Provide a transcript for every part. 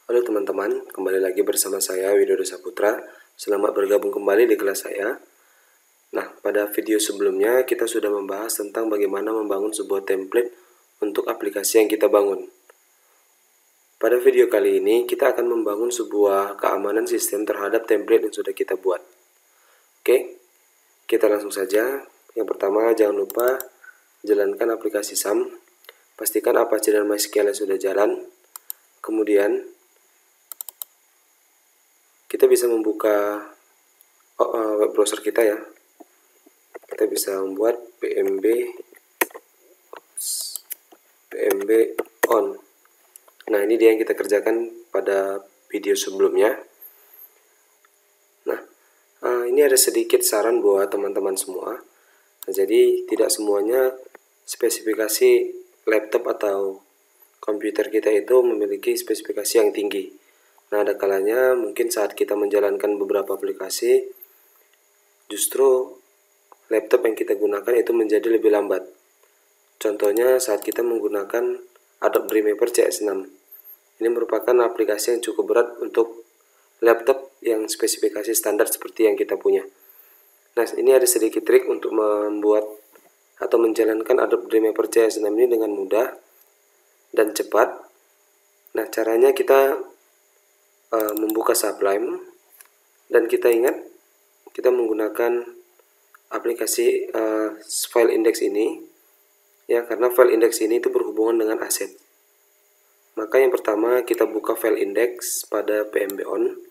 Halo teman-teman, kembali lagi bersama saya Widodo Saputra. Selamat bergabung kembali di kelas saya. Nah, pada video sebelumnya kita sudah membahas tentang bagaimana membangun sebuah template untuk aplikasi yang kita bangun. Pada video kali ini kita akan membangun sebuah keamanan sistem terhadap template yang sudah kita buat. Oke, kita langsung saja. Yang pertama, jangan lupa jalankan aplikasi SAM. Pastikan Apache dan MySQL sudah jalan. Kemudian kita bisa membuka web browser kita ya. Kita bisa membuat pmb on. Nah, ini dia yang kita kerjakan pada video sebelumnya. Nah, ini ada sedikit saran buat teman-teman semua. Nah, jadi tidak semuanya spesifikasi laptop atau komputer kita itu memiliki spesifikasi yang tinggi. Nah, ada kalanya mungkin saat kita menjalankan beberapa aplikasi, justru laptop yang kita gunakan itu menjadi lebih lambat. Contohnya saat kita menggunakan Adobe Dreamweaver CS6. Ini merupakan aplikasi yang cukup berat untuk laptop yang spesifikasi standar seperti yang kita punya. Nah, ini ada sedikit trik untuk membuat atau menjalankan Adobe Dreamweaver CS6 ini dengan mudah dan cepat. Nah, caranya kita membuka Sublime, dan kita ingat kita menggunakan aplikasi file index ini ya, karena file index ini itu berhubungan dengan aset. Maka yang pertama kita buka file index pada pmb on.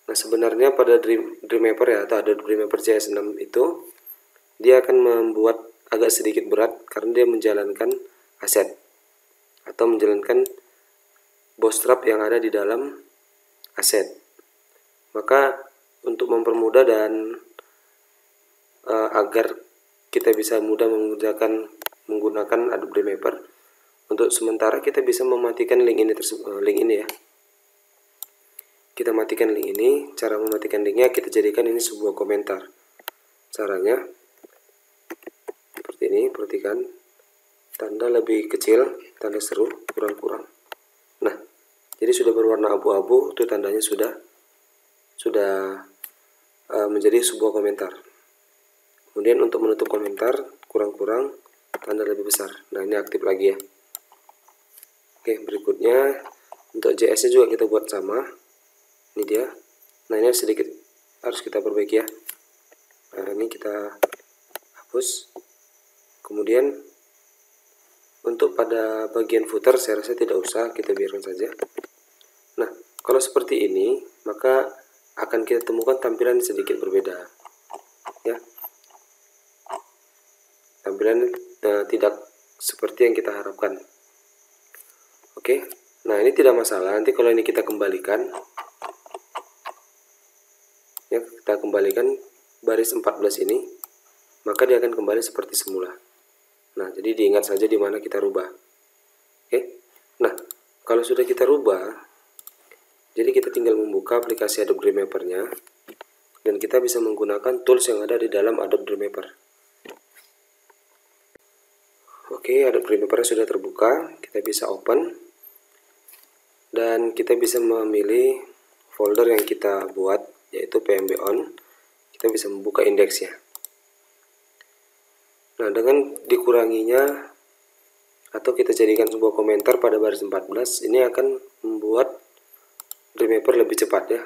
Nah, sebenarnya pada Dreamweaver ya, atau ada Dreamweaver CS6 itu dia akan membuat agak sedikit berat karena dia menjalankan aset atau menjalankan bootstrap yang ada di dalam aset. Maka untuk mempermudah dan agar kita bisa mudah menggunakan Adobe Dreamweaver, untuk sementara kita bisa mematikan link ini ya. Kita matikan link ini. Cara mematikan linknya kita jadikan ini sebuah komentar. Caranya seperti ini, perhatikan tanda lebih kecil, tanda seru, kurang-kurang. Nah, jadi sudah berwarna abu-abu, itu tandanya sudah menjadi sebuah komentar. Kemudian untuk menutup komentar, kurang-kurang, tanda lebih besar. Nah, ini aktif lagi ya. Oke, berikutnya untuk JS nya juga kita buat sama. Ini dia. Nah, ini sedikit harus kita perbaiki ya. Nah, ini kita hapus. Kemudian untuk pada bagian footer saya rasa tidak usah, kita biarkan saja. Nah, kalau seperti ini maka akan kita temukan tampilan sedikit berbeda ya. Tampilan tidak seperti yang kita harapkan. Oke, nah ini tidak masalah. Nanti kalau ini kita kembalikan ya, kita kembalikan baris 14 ini, maka dia akan kembali seperti semula. Nah, jadi diingat saja di mana kita rubah. Oke, nah kalau sudah kita rubah, jadi kita tinggal membuka aplikasi Adobe Dreamweaver-nya, dan kita bisa menggunakan tools yang ada di dalam Adobe Dreamweaver. Oke, Adobe Dreamweaver sudah terbuka, kita bisa open, dan kita bisa memilih folder yang kita buat, yaitu pmb on. Kita bisa membuka indeksnya. Nah, dengan dikuranginya atau kita jadikan sebuah komentar pada baris 14, ini akan membuat Dreamweaver lebih cepat ya,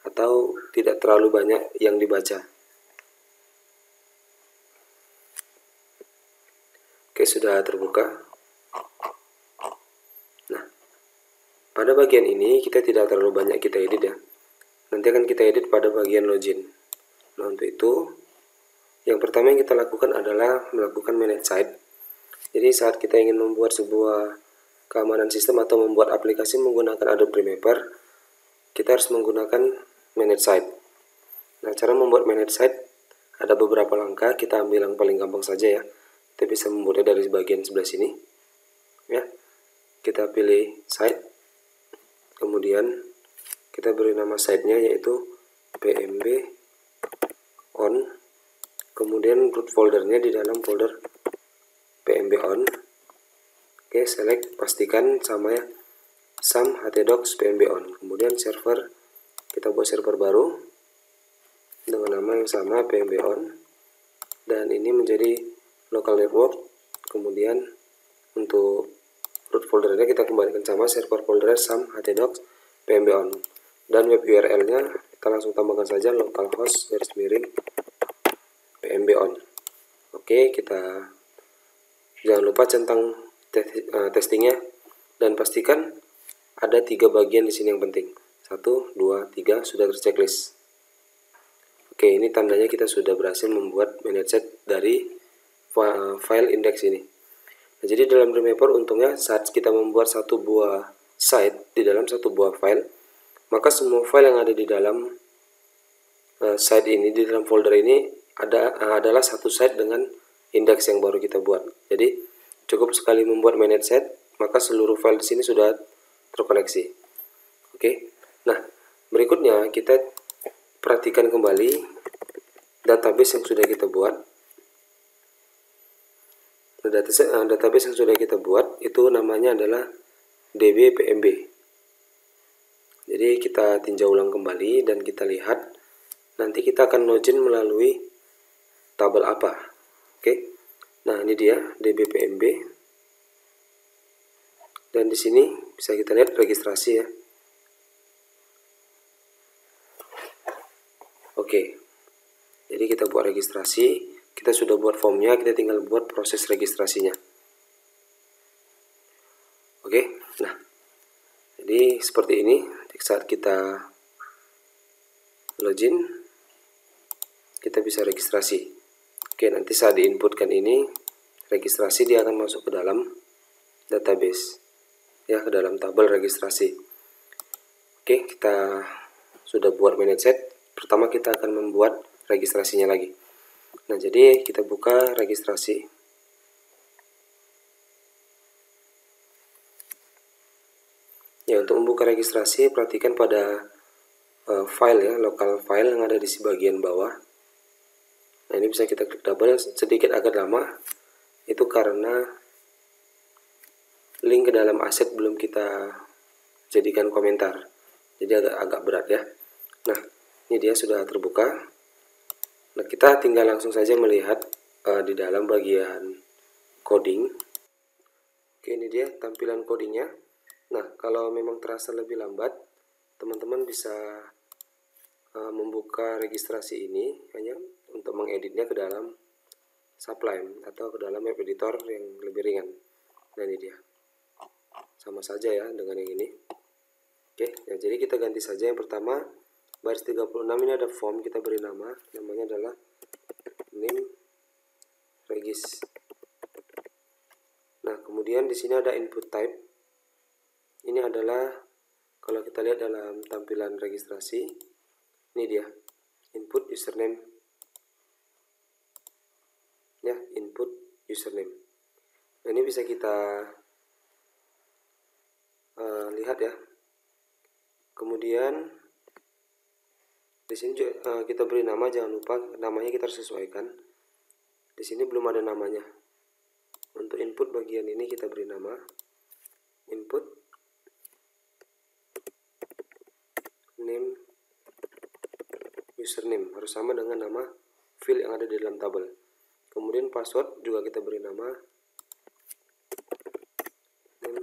atau tidak terlalu banyak yang dibaca. Oke, sudah terbuka. Nah, pada bagian ini kita tidak terlalu banyak kita edit ya. Nanti akan kita edit pada bagian login. Nah, untuk itu yang pertama yang kita lakukan adalah melakukan manage site. Jadi saat kita ingin membuat sebuah keamanan sistem atau membuat aplikasi menggunakan Adobe Dreamweaver, kita harus menggunakan manage site. Nah, cara membuat manage site ada beberapa langkah, kita ambil yang paling gampang saja ya. Kita bisa membuatnya dari bagian sebelah sini ya. Kita pilih site, kemudian kita beri nama site-nya yaitu pmb on, kemudian root foldernya di dalam folder pmb on. Oke, select, pastikan sama ya, sum htdocs pmb on. Kemudian server, kita buat server baru dengan nama yang sama pmb on, dan ini menjadi local network. Kemudian untuk root foldernya kita kembalikan sama server folder sum htdocs pmb on, dan web URL nya kita langsung tambahkan saja localhost pmb on. Oke, kita jangan lupa centang testingnya, dan pastikan ada 3 bagian di sini yang penting. 1, 2, 3 sudah terchecklist. Oke, ini tandanya kita sudah berhasil membuat manage set dari file index ini. Nah, jadi dalam Dreamweaver untungnya saat kita membuat satu buah site di dalam satu buah file, maka semua file yang ada di dalam site ini, di dalam folder ini adalah satu site dengan indeks yang baru kita buat. Jadi cukup sekali membuat manage set, maka seluruh file di sini sudah terkoneksi. Oke. Nah, berikutnya kita perhatikan kembali database yang sudah kita buat. Database yang sudah kita buat itu namanya adalah dbpmb. Jadi kita tinjau ulang kembali dan kita lihat nanti kita akan login melalui tabel apa. Oke. Nah, ini dia dbpmb. Dan di sini bisa kita lihat registrasi ya. Oke. Jadi kita buat registrasi, kita sudah buat formnya, kita tinggal buat proses registrasinya. Oke. Nah, jadi seperti ini saat kita login kita bisa registrasi. Oke, nanti saat diinputkan ini registrasi, dia akan masuk ke dalam database ya, ke dalam tabel registrasi. Oke, kita sudah buat manage set. Pertama kita akan membuat registrasinya lagi. Nah, jadi kita buka registrasi. Ya, untuk membuka registrasi perhatikan pada file ya, local file yang ada di bagian bawah. Nah, ini bisa kita klik double, sedikit agak lama. Itu karena link ke dalam aset belum kita jadikan komentar. Jadi agak berat ya. Nah, ini dia sudah terbuka. Nah, kita tinggal langsung saja melihat di dalam bagian coding. Oke, ini dia tampilan codingnya. Nah, kalau memang terasa lebih lambat, teman-teman bisa membuka registrasi ini hanya untuk mengeditnya ke dalam Sublime atau ke dalam web editor yang lebih ringan. Nah, ini dia. Sama saja ya dengan yang ini. Oke, ya, jadi kita ganti saja. Yang pertama, baris 36 ini ada form, kita beri nama, namanya adalah name regis. Nah, kemudian di sini ada input type. Ini adalah kalau kita lihat dalam tampilan registrasi, ini dia input username ya, input username. Nah, ini bisa kita lihat ya. Kemudian di sini juga, kita beri nama, jangan lupa namanya kita harus sesuaikan. Di sini belum ada namanya. Untuk input bagian ini kita beri nama input name username, harus sama dengan nama field yang ada di dalam tabel. Kemudian password juga kita beri nama name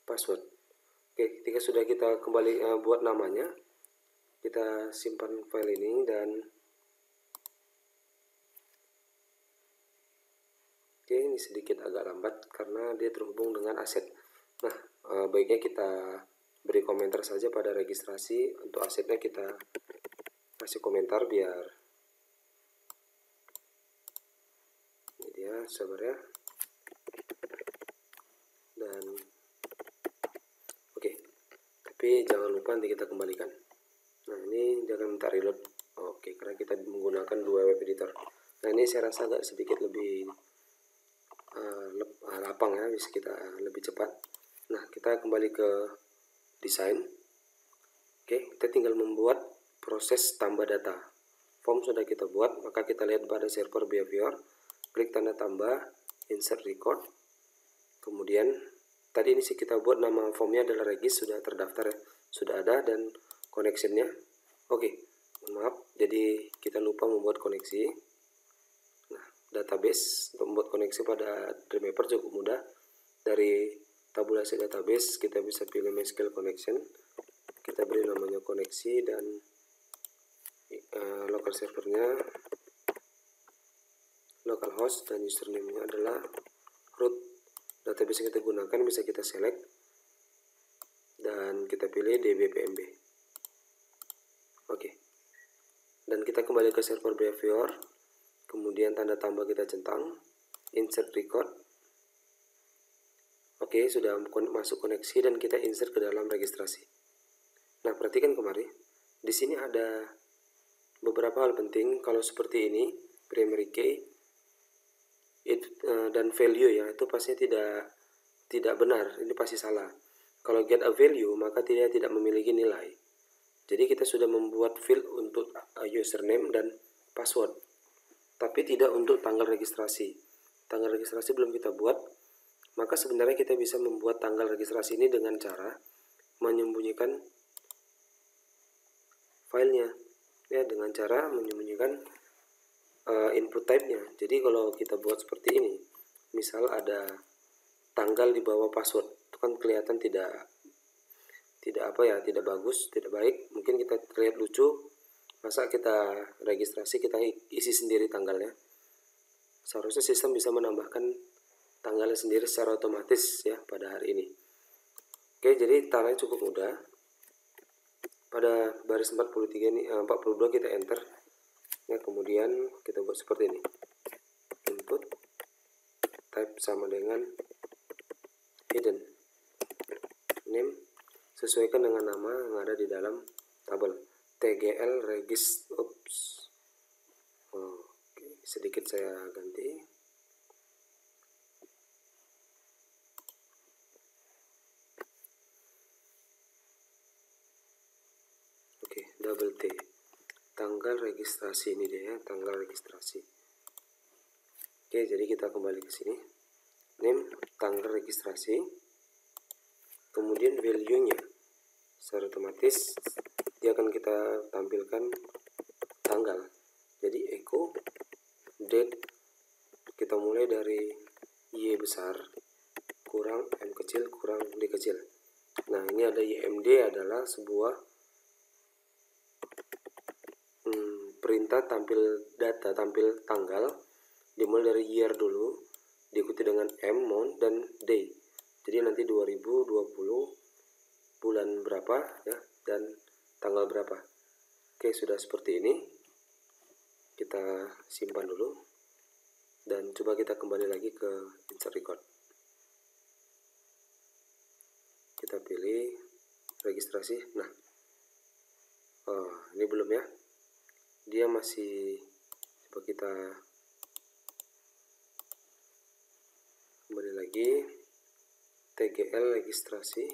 password. Oke, ketika sudah kita kembali buat namanya, kita simpan file ini. Dan oke, ini sedikit agak lambat karena dia terhubung dengan aset. Nah, baiknya kita beri komentar saja pada registrasi. Untuk asetnya kita kasih komentar biar ini dia, sabar ya. Dan oke, tapi jangan lupa nanti kita kembalikan. Nah, ini jangan minta reload. Oke, karena kita menggunakan dua web editor. Nah, ini saya rasa agak sedikit lebih lapang ya, bisa kita lebih cepat. Nah, kita kembali ke desain. Oke, kita tinggal membuat proses tambah data. Form sudah kita buat, maka kita lihat pada server behavior, klik tanda tambah, insert record, kemudian tadi ini sih kita buat nama formnya adalah regis, sudah terdaftar ya, sudah ada, dan connectionnya oke. Maaf, jadi kita lupa membuat koneksi. Nah, database, untuk membuat koneksi pada Dreamweaver cukup mudah. Dari tabulasi database kita bisa pilih MySQL connection, kita beri namanya koneksi, dan local servernya localhost, dan username-nya adalah root. Database yang kita gunakan bisa kita select dan kita pilih dbpmb. Oke. Dan kita kembali ke server behavior, kemudian tanda tambah kita centang, insert record. Oke, sudah masuk koneksi dan kita insert ke dalam registrasi. Nah, perhatikan kemari. Di sini ada beberapa hal penting. Kalau seperti ini, primary key dan value ya, itu pasti tidak benar, ini pasti salah. Kalau get a value, maka tidak memiliki nilai. Jadi kita sudah membuat field untuk username dan password, tapi tidak untuk tanggal registrasi. Tanggal registrasi belum kita buat, maka sebenarnya kita bisa membuat tanggal registrasi ini dengan cara menyembunyikan filenya, ya, dengan cara menyembunyikan input type-nya. Jadi kalau kita buat seperti ini, misal ada tanggal di bawah password, itu kan kelihatan tidak bagus, tidak baik. Mungkin kita terlihat lucu. Masa kita registrasi kita isi sendiri tanggalnya? Seharusnya sistem bisa menambahkan tanggalnya sendiri secara otomatis ya pada hari ini. Oke, jadi caranya cukup mudah. Pada baris 43 ini 42 kita enter. Ya, kemudian kita buat seperti ini. Input type sama dengan hidden name, sesuaikan dengan nama yang ada di dalam tabel tgl regis. Oke, sedikit saya ganti. Oke, double T, tanggal registrasi. Ini dia ya, tanggal registrasi. Oke, jadi kita kembali ke sini, name tanggal registrasi, kemudian value-nya secara otomatis dia akan kita tampilkan tanggal. Jadi echo date, kita mulai dari Y besar kurang M kecil kurang D kecil. Nah, ini ada YMD, adalah sebuah perintah tampil tanggal, dimulai dari year dulu, diikuti dengan M, month, dan day. Jadi nanti 2020 bulan berapa ya, dan tanggal berapa. Oke, sudah seperti ini. Kita simpan dulu dan coba kita kembali lagi ke insert record. Kita pilih registrasi. Nah, ini belum ya, dia masih, coba kita kembali lagi, tgl registrasi.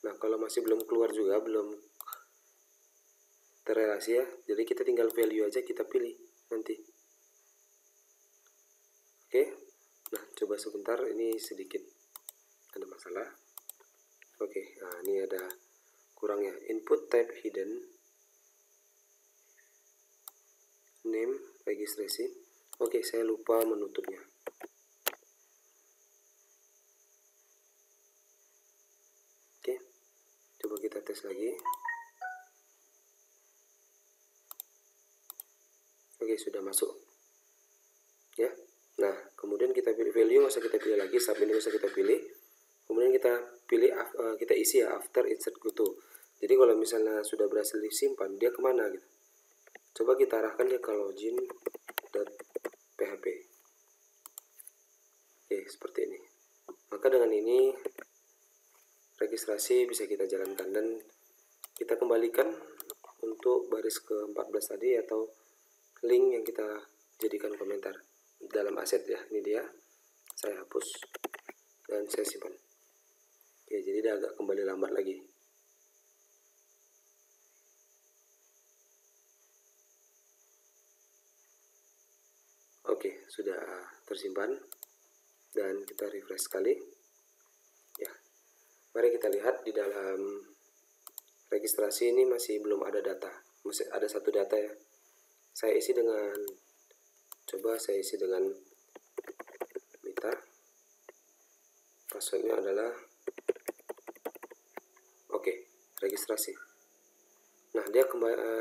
Nah, kalau masih belum keluar juga, belum terrelasi ya, jadi kita tinggal value aja kita pilih nanti. Oke, nah coba sebentar, ini sedikit ada masalah. Oke, nah ini ada kurangnya. Input type hidden name registrasi. Oke, saya lupa menutupnya. Oke, coba kita tes lagi. Oke, sudah masuk ya. Nah, kemudian kita pilih value, nggak usah kita pilih lagi, submit nggak usah kita pilih. Kemudian kita pilih, kita isi ya, after insert goto. Jadi kalau misalnya sudah berhasil disimpan, dia kemana gitu. Coba kita arahkan dia ke login.php. Oke, seperti ini. Maka dengan ini registrasi bisa kita jalankan, dan kita kembalikan untuk baris ke-14 tadi, atau link yang kita jadikan komentar dalam aset ya. Ini dia, saya hapus dan saya simpan. Oke, jadi dia agak kembali lambat lagi. Oke, sudah tersimpan dan kita refresh sekali. Ya, mari kita lihat di dalam registrasi ini masih belum ada data, masih ada satu data ya. Saya isi dengan Mita. Passwordnya adalah registrasi. Nah, dia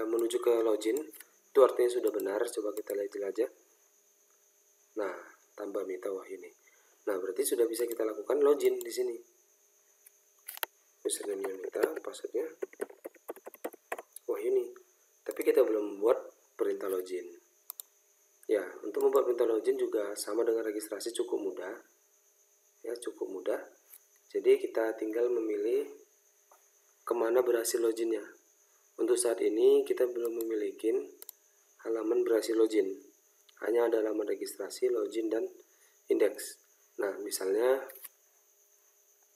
menuju ke login, itu artinya sudah benar. Coba kita lihat aja. Nah, tambah Mita Wahyuni. Nah, berarti sudah bisa kita lakukan login di sini. Username Mita, passwordnya Wahyuni. Tapi kita belum membuat perintah login. Ya, untuk membuat perintah login juga sama dengan registrasi, cukup mudah. Ya, cukup mudah. Jadi kita tinggal memilih kemana berhasil loginnya. Untuk saat ini kita belum memiliki halaman berhasil login. Hanya ada halaman registrasi, login, dan indeks. Nah, misalnya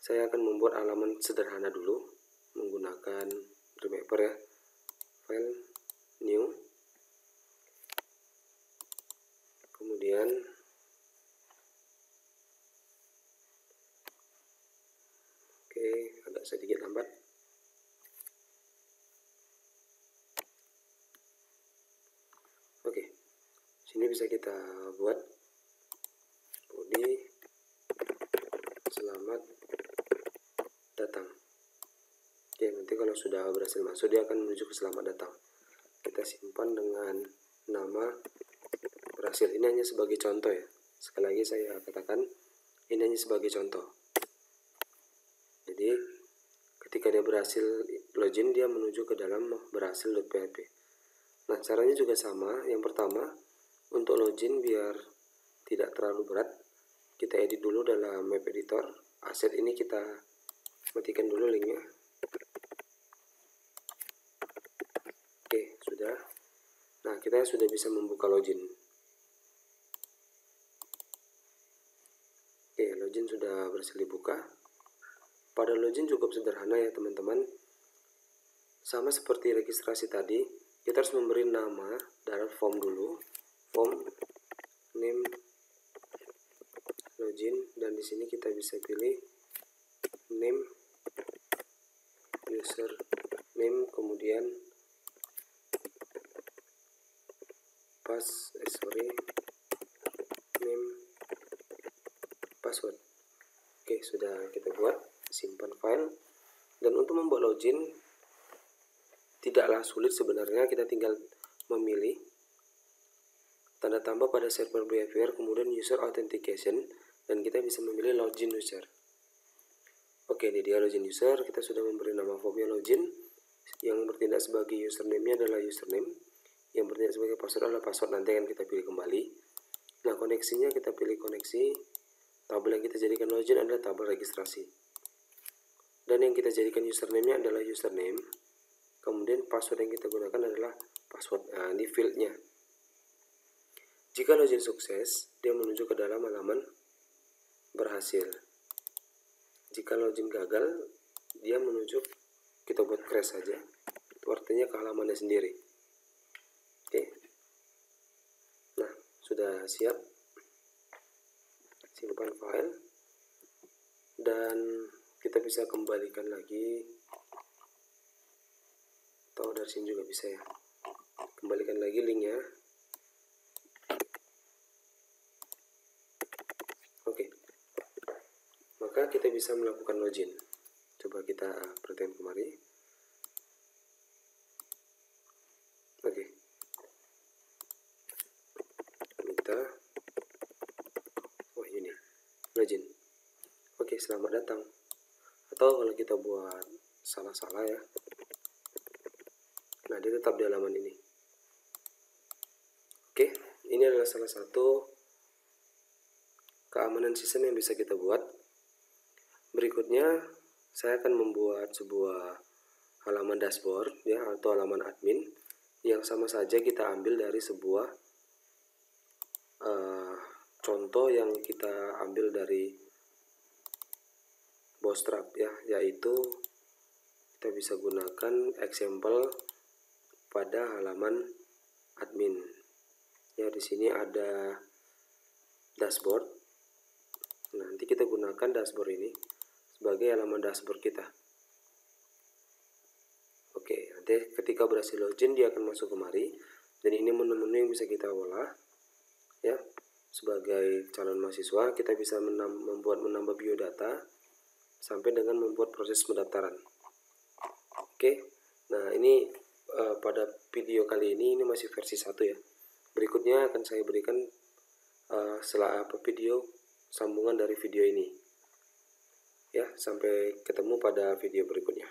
saya akan membuat halaman sederhana dulu menggunakan Dreamweaver ya. File, new, kemudian agak sedikit lambat. Sini bisa kita buat body selamat datang. Nanti kalau sudah berhasil masuk dia akan menuju ke selamat datang. Kita simpan dengan nama berhasil. Ini hanya sebagai contoh ya. Sekali lagi saya katakan ini hanya sebagai contoh. Jadi ketika dia berhasil login, dia menuju ke dalam berhasil.php. Nah, caranya juga sama. Yang pertama, untuk login biar tidak terlalu berat, kita edit dulu dalam map editor. Aset ini kita matikan dulu linknya. Sudah. Nah, kita sudah bisa membuka login. Login sudah berhasil dibuka. Pada login cukup sederhana ya teman-teman. Sama seperti registrasi tadi, kita harus memberi nama dalam form dulu. Form name login, dan di sini kita bisa pilih name user name, kemudian name password. Sudah kita buat, simpan file. Dan untuk membuat login tidaklah sulit sebenarnya, kita tinggal memilih tanda tambah pada server behavior, kemudian user authentication, dan kita bisa memilih login user. Ini dia login user. Kita sudah memberi nama formnya login. Yang bertindak sebagai username-nya adalah username, yang bertindak sebagai password adalah password. Nanti akan kita pilih kembali. Nah, koneksinya kita pilih koneksi. Tabel yang kita jadikan login adalah tabel registrasi, dan yang kita jadikan username-nya adalah username. Kemudian password yang kita gunakan adalah password. Nah, di field-nya. Jika login sukses, dia menuju ke dalam halaman berhasil. Jika login gagal, dia menuju, kita buat crash saja. Itu artinya ke halamannya sendiri. Nah, sudah siap. Simpan file. Dan kita bisa kembalikan lagi. Atau dari sini juga bisa ya. Kembalikan lagi linknya. Maka kita bisa melakukan login. Coba kita perhatikan kemari. Mita Wahyuni login. Selamat datang. Atau kalau kita buat salah-salah ya, nah dia tetap di halaman ini. Ini adalah salah satu keamanan sistem yang bisa kita buat. Berikutnya saya akan membuat sebuah halaman dashboard ya, atau halaman admin yang sama saja kita ambil dari sebuah contoh yang kita ambil dari Bootstrap ya, yaitu kita bisa gunakan example pada halaman admin. Ya, di sini ada dashboard. Nanti kita gunakan dashboard ini sebagai halaman dashboard kita. Oke, nanti ketika berhasil login dia akan masuk kemari. Dan ini menu-menu yang bisa kita olah. Ya, sebagai calon mahasiswa kita bisa menambah biodata sampai dengan membuat proses pendaftaran. Oke, nah ini pada video kali ini masih versi 1 ya. Berikutnya akan saya berikan setelah video sambungan dari video ini. Ya, sampai ketemu pada video berikutnya.